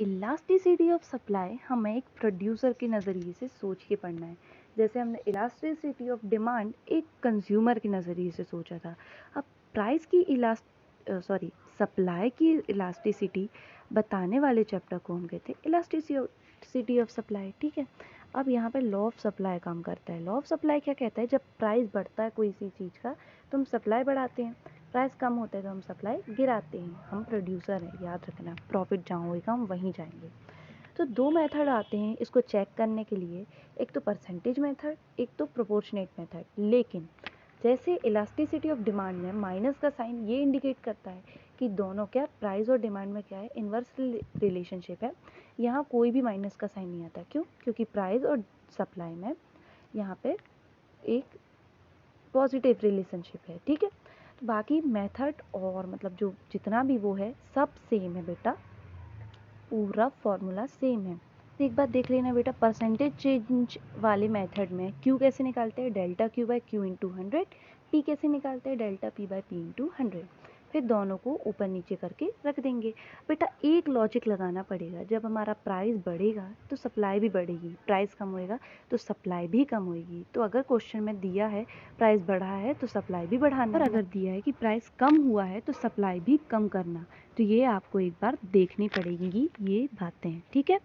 Elasticity of supply हमें एक producer के नज़रिए से सोच के पढ़ना है। जैसे हमने इलास्टिसिटी ऑफ डिमांड एक कंज्यूमर के नज़रिए से सोचा था। अब प्राइस की सप्लाई की इलास्टिसिटी बताने वाले चैप्टर को हम कहते हैं इलास्टिसिटी ऑफ सप्लाई। ठीक है, अब यहाँ पे लॉ ऑफ सप्लाई काम करता है। लॉ ऑफ सप्लाई क्या कहता है, जब प्राइस बढ़ता है कोई सी चीज़ का तो हम सप्लाई बढ़ाते हैं, प्राइस कम होता है तो हम सप्लाई गिराते हैं। हम प्रोड्यूसर हैं, याद रखना, प्रॉफिट जहाँ होगा हम वहीं जाएंगे। तो दो मेथड आते हैं इसको चेक करने के लिए, एक तो परसेंटेज मेथड, एक तो प्रोपोर्शनेट मेथड। लेकिन जैसे इलास्टिसिटी ऑफ डिमांड में माइनस का साइन ये इंडिकेट करता है कि दोनों क्या, प्राइस और डिमांड में क्या है, इन्वर्स रिलेशनशिप है। यहाँ कोई भी माइनस का साइन नहीं आता। क्यों? क्योंकि प्राइस और सप्लाई में यहाँ पे एक पॉजिटिव रिलेशनशिप है। ठीक है, तो बाकी मेथड और मतलब जो जितना भी वो है सब सेम है बेटा, पूरा फॉर्मूला सेम है। तो एक बात देख लेना बेटा, परसेंटेज चेंज वाले मेथड में क्यू कैसे निकालते हैं, delta Q by Q into 100। P कैसे निकालते हैं, delta P by P into 100। फिर दोनों को ऊपर नीचे करके रख देंगे। बेटा एक लॉजिक लगाना पड़ेगा, जब हमारा प्राइस बढ़ेगा तो सप्लाई भी बढ़ेगी, प्राइस कम होएगा तो सप्लाई भी कम होएगी। तो अगर क्वेश्चन में दिया है प्राइस बढ़ा है तो सप्लाई भी बढ़ाना, और अगर दिया है कि प्राइस कम हुआ है तो सप्लाई भी कम करना। तो ये आपको एक बार देखनी पड़ेगी ये बातें। ठीक है,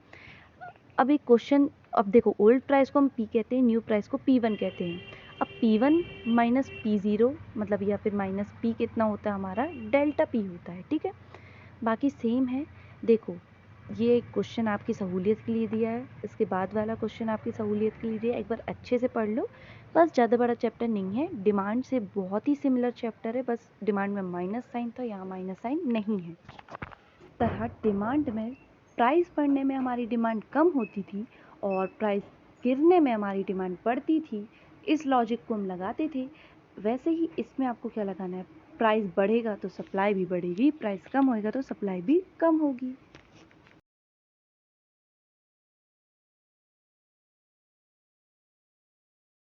अब एक क्वेश्चन, अब देखो, ओल्ड प्राइस को हम पी कहते हैं, न्यू प्राइस को P1 कहते हैं। अब P1 माइनस P0 मतलब या फिर माइनस P कितना होता है हमारा, डेल्टा P होता है। ठीक है, बाकी सेम है। देखो ये क्वेश्चन आपकी सहूलियत के लिए दिया है, इसके बाद वाला क्वेश्चन आपकी सहूलियत के लिए दिया है, एक बार अच्छे से पढ़ लो। बस ज़्यादा बड़ा चैप्टर नहीं है, डिमांड से बहुत ही सिमिलर चैप्टर है, बस डिमांड में माइनस साइन था, यहाँ माइनस साइन नहीं है। तरह डिमांड में प्राइस बढ़ने में हमारी डिमांड कम होती थी और प्राइस गिरने में हमारी डिमांड बढ़ती थी, इस लॉजिक को हम लगाते थे। वैसे ही इसमें आपको क्या लगाना है, प्राइस बढ़ेगा तो सप्लाई भी बढ़ेगी, प्राइस कम होएगा तो सप्लाई भी कम होगी।